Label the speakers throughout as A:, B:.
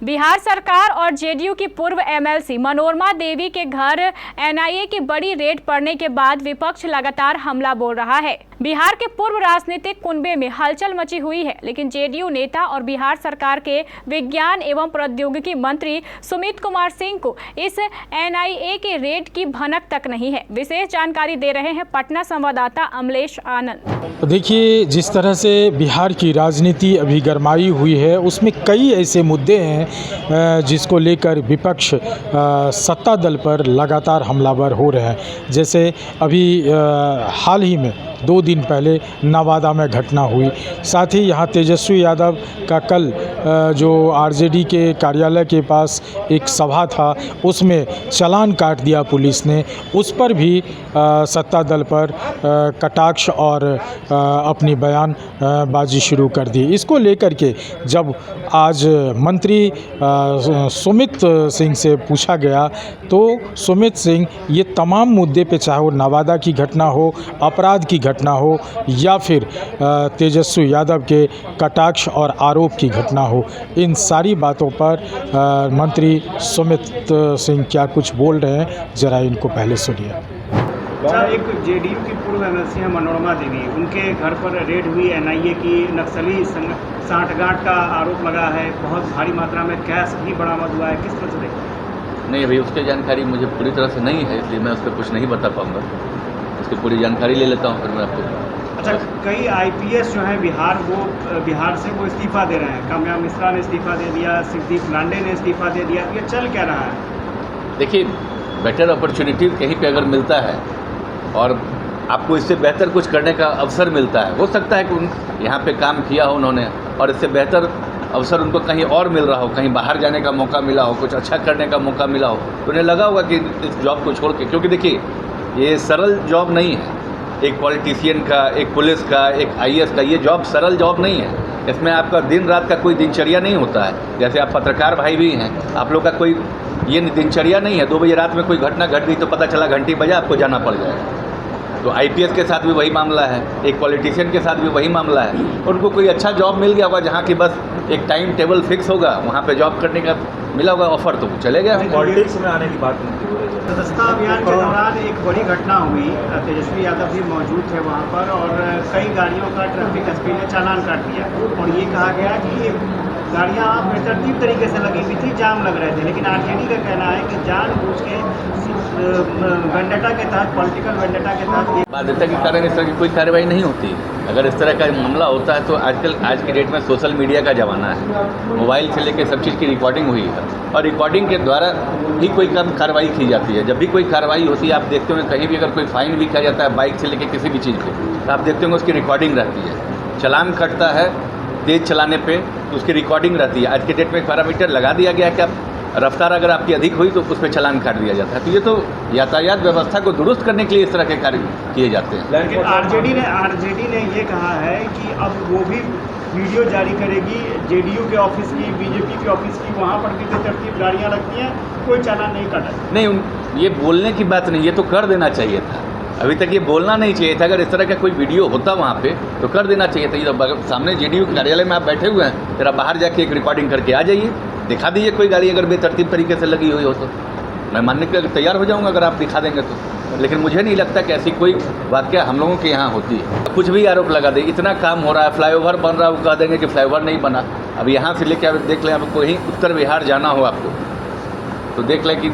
A: बिहार सरकार और जेडीयू की पूर्व एमएलसी मनोरमा देवी के घर एनआईए की बड़ी रेड पड़ने के बाद विपक्ष लगातार हमला बोल रहा है। बिहार के पूर्व राजनीतिक कुनबे में हलचल मची हुई है, लेकिन जेडीयू नेता और बिहार सरकार के विज्ञान एवं प्रौद्योगिकी मंत्री सुमित कुमार सिंह को इस एनआईए के रेड की भनक तक नहीं है। विशेष जानकारी दे रहे हैं पटना संवाददाता अमलेश आनंद।
B: देखिए, जिस तरह से बिहार की राजनीति अभी गरमाई हुई है, उसमें कई ऐसे मुद्दे हैं जिसको लेकर विपक्ष सत्ता दल पर लगातार हमलावर हो रहे हैं। जैसे अभी हाल ही में 2 दिन पहले नवादा में घटना हुई, साथ ही यहाँ तेजस्वी यादव का कल जो आरजेडी के कार्यालय के पास एक सभा था, उसमें चालान काट दिया पुलिस ने। उस पर भी सत्ता दल पर कटाक्ष और अपनी बयानबाजी शुरू कर दी। इसको लेकर के जब आज मंत्री सुमित सिंह से पूछा गया, तो सुमित सिंह ये तमाम मुद्दे पे, चाहे वो नवादा की घटना हो, अपराध की घटना हो या फिर तेजस्वी यादव के कटाक्ष और आरोप की घटना हो, इन सारी बातों पर मंत्री सुमित सिंह क्या कुछ बोल रहे हैं, ज़रा इनको पहले सुनिए।
C: अच्छा, एक जेडीयू की पूर्व एमएलसी हैं मनोरमा देवी, उनके घर पर रेड हुई एनआईए की, नक्सली सांठगांठ का आरोप लगा है, बहुत भारी मात्रा में कैश भी बरामद हुआ है, किस तरह से देखते?
D: नहीं, अभी उसकी जानकारी मुझे पूरी तरह से नहीं है, इसलिए मैं उस पर कुछ नहीं बता पाऊँगा। उसकी पूरी जानकारी ले लेता हूँ, फिर मैं आपको।
C: अच्छा, कई आईपीएस जो हैं बिहार से वो इस्तीफ़ा दे रहे हैं। काम्या मिश्रा ने इस्तीफ़ा दे दिया, सिद्दीक लांडे ने इस्तीफ़ा दे दिया, ये चल क्या रहा है?
D: देखिए, बेटर अपॉर्चुनिटी कहीं पे अगर मिलता है और आपको इससे बेहतर कुछ करने का अवसर मिलता है, हो सकता है कि यहाँ पे काम किया हो उन्होंने और इससे बेहतर अवसर उनको कहीं और मिल रहा हो, कहीं बाहर जाने का मौका मिला हो, कुछ अच्छा करने का मौका मिला हो, तो उन्हें लगा होगा कि इस जॉब को छोड़ के, क्योंकि देखिए ये सरल जॉब नहीं है। एक पॉलिटिशियन का, एक पुलिस का, एक आईएएस का, ये जॉब सरल जॉब नहीं है। इसमें आपका दिन रात का कोई दिनचर्या नहीं होता है। जैसे आप पत्रकार भाई भी हैं, आप लोग का कोई ये दिनचर्या नहीं है। 2 बजे रात में कोई घटना घट गई तो पता चला घंटी बजा, आपको जाना पड़ जाएगा। तो आईपीएस के साथ भी वही मामला है, एक पॉलिटिशियन के साथ भी वही मामला है। उनको कोई अच्छा जॉब मिल गया होगा जहाँ की बस एक टाइम टेबल फिक्स होगा, वहाँ पे जॉब करने का मिला होगा ऑफर, तो चले गए।
C: पॉलिटिक्स में आने की बात नहीं हो रही है। सदस्यता अभियान के दौरान एक बड़ी घटना हुई, तेजस्वी यादव भी मौजूद थे वहाँ पर और कई गाड़ियों का ट्रैफिक एसपी ने चालान काट दिया और ये कहा गया कि गाड़ियाँ बेतरतीब तरीके से लगी हुई थी, जाम लग रहे थे, लेकिन आरजेडी का कहना है कि जानबूझ के वेंडेटा के तहत, पॉलिटिकल वेंडेटा के तहत
D: बाध्यता के कारण इस तरह की कोई कार्रवाई नहीं होती। अगर इस तरह का मामला होता है तो आज की डेट में सोशल मीडिया का ज़माना है, मोबाइल से लेकर सब चीज़ की रिकॉर्डिंग हुई है और रिकॉर्डिंग के द्वारा ही कोई कार्रवाई की जाती है। जब भी कोई कार्रवाई होती है, आप देखते होंगे कहीं भी अगर कोई फाइन भी किया जाता है बाइक से लेकर किसी भी चीज़ पे, तो आप देखते होंगे उसकी रिकॉर्डिंग रहती है। चालान कटता है तेज़ चलाने पे, तो उसकी रिकॉर्डिंग रहती है। आज के डेट में एक पैरामीटर लगा दिया गया है कि आप रफ्तार अगर आपकी अधिक हुई तो उस पर चालान काट दिया जाता है। तो ये तो यातायात व्यवस्था को दुरुस्त करने के लिए इस तरह के कार्य किए जाते हैं।
C: लेकिन आरजेडी ने ये कहा है कि अब वो भी वीडियो जारी करेगी जेडीयू के ऑफिस की, बीजेपी के ऑफिस की, वहाँ पर भी बेतरतीब गाड़ियाँ लगती हैं, कोई चालान नहीं काटा।
D: नहीं, ये बोलने की बात नहीं, ये तो कर देना चाहिए था। अभी तक ये बोलना नहीं चाहिए था। अगर इस तरह का कोई वीडियो होता वहाँ पे तो कर देना चाहिए था। ये तो सामने जेडीयू कार्यालय में आप बैठे हुए हैं, जरा बाहर जाके एक रिकॉर्डिंग करके आ जाइए, दिखा दीजिए कोई गाड़ी अगर बेतरतीब तरीके से लगी हुई हो तो मैं मानने के लिए तैयार हो जाऊँगा अगर आप दिखा देंगे तो। लेकिन मुझे नहीं लगता कि ऐसी कोई वाकया हम लोगों के यहाँ होती है। कुछ भी आरोप लगा दे, इतना काम हो रहा है, फ्लाईओवर बन रहा है, वो कह देंगे कि फ्लाईओवर नहीं बना। अब यहाँ से लेकर आप देख लें, अब कहीं उत्तर बिहार जाना हो आपको तो देख लें कि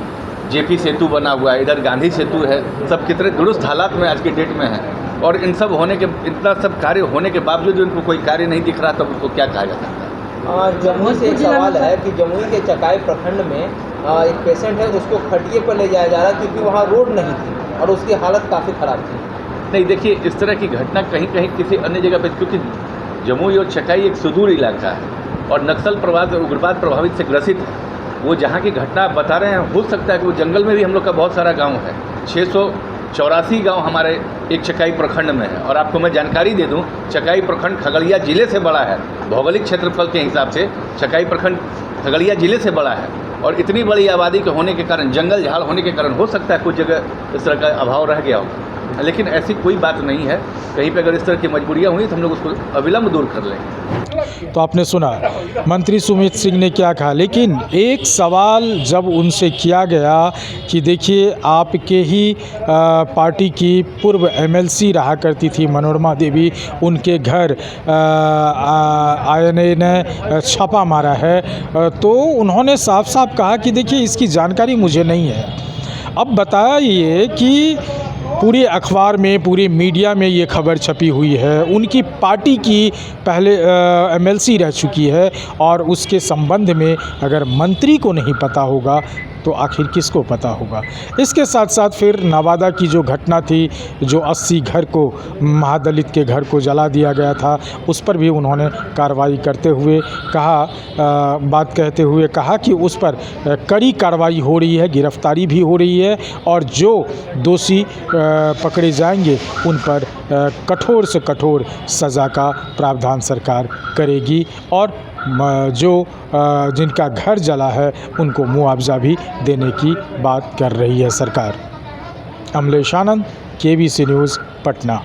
D: जेपी सेतु बना हुआ है, इधर गांधी सेतु है, सब कितने दुरुस्त हालात में आज की डेट में है। और इन सब होने के, इतना सब कार्य होने के बावजूद उनको कोई कार्य नहीं दिख रहा, तब उसको क्या कहा जा सकता है?
E: जमुई से एक सवाल है कि जमुई के चकाई प्रखंड में एक पेशेंट है, उसको खटिए पर ले जाया जा रहा है क्योंकि वहाँ रोड नहीं थी और उसकी हालत काफ़ी ख़राब थी।
D: नहीं, देखिए, इस तरह की घटना कहीं कहीं किसी अन्य जगह पर, क्योंकि जमुई और चकाई एक सुदूर इलाका है और नक्सल प्रभावित और उग्रवाद प्रभावित से ग्रसित है। वो जहाँ की घटना आप बता रहे हैं, हो सकता है कि वो जंगल में भी हम लोग का बहुत सारा गांव है। 684 गांव हमारे एक चकाई प्रखंड में है। और आपको मैं जानकारी दे दूं, चकाई प्रखंड खगड़िया ज़िले से बड़ा है। भौगोलिक क्षेत्रफल के हिसाब से चकाई प्रखंड खगड़िया ज़िले से बड़ा है और इतनी बड़ी आबादी के होने के कारण, जंगल झाड़ होने के कारण हो सकता है कुछ जगह इस तरह का अभाव रह गया हो। लेकिन ऐसी कोई बात नहीं है। कहीं पे अगर इस तरह की मजबूरियाँ हुई तो हम लोग उसको अविलंब दूर कर लेंगे।
B: तो आपने सुना मंत्री सुमित सिंह ने क्या कहा, लेकिन एक सवाल जब उनसे किया गया कि देखिए आपके ही पार्टी की पूर्व एमएलसी रहा करती थी मनोरमा देवी, उनके घर आईएनए ने छापा मारा है, तो उन्होंने साफ साफ कहा कि देखिए इसकी जानकारी मुझे नहीं है। अब बताइए कि पूरे अखबार में, पूरे मीडिया में ये खबर छपी हुई है, उनकी पार्टी की पहले एमएलसी रह चुकी है, और उसके संबंध में अगर मंत्री को नहीं पता होगा तो आखिर किसको पता होगा। इसके साथ साथ फिर नवादा की जो घटना थी, जो 80 घर को, महादलित के घर को जला दिया गया था, उस पर भी उन्होंने कार्रवाई करते हुए कहा, बात कहते हुए कहा कि उस पर कड़ी कार्रवाई हो रही है, गिरफ्तारी भी हो रही है, और जो दोषी पकड़े जाएंगे उन पर कठोर से कठोर सज़ा का प्रावधान सरकार करेगी, और जो जिनका घर जला है उनको मुआवजा भी देने की बात कर रही है सरकार। अमलेश आनंद, केबीसी न्यूज़, पटना।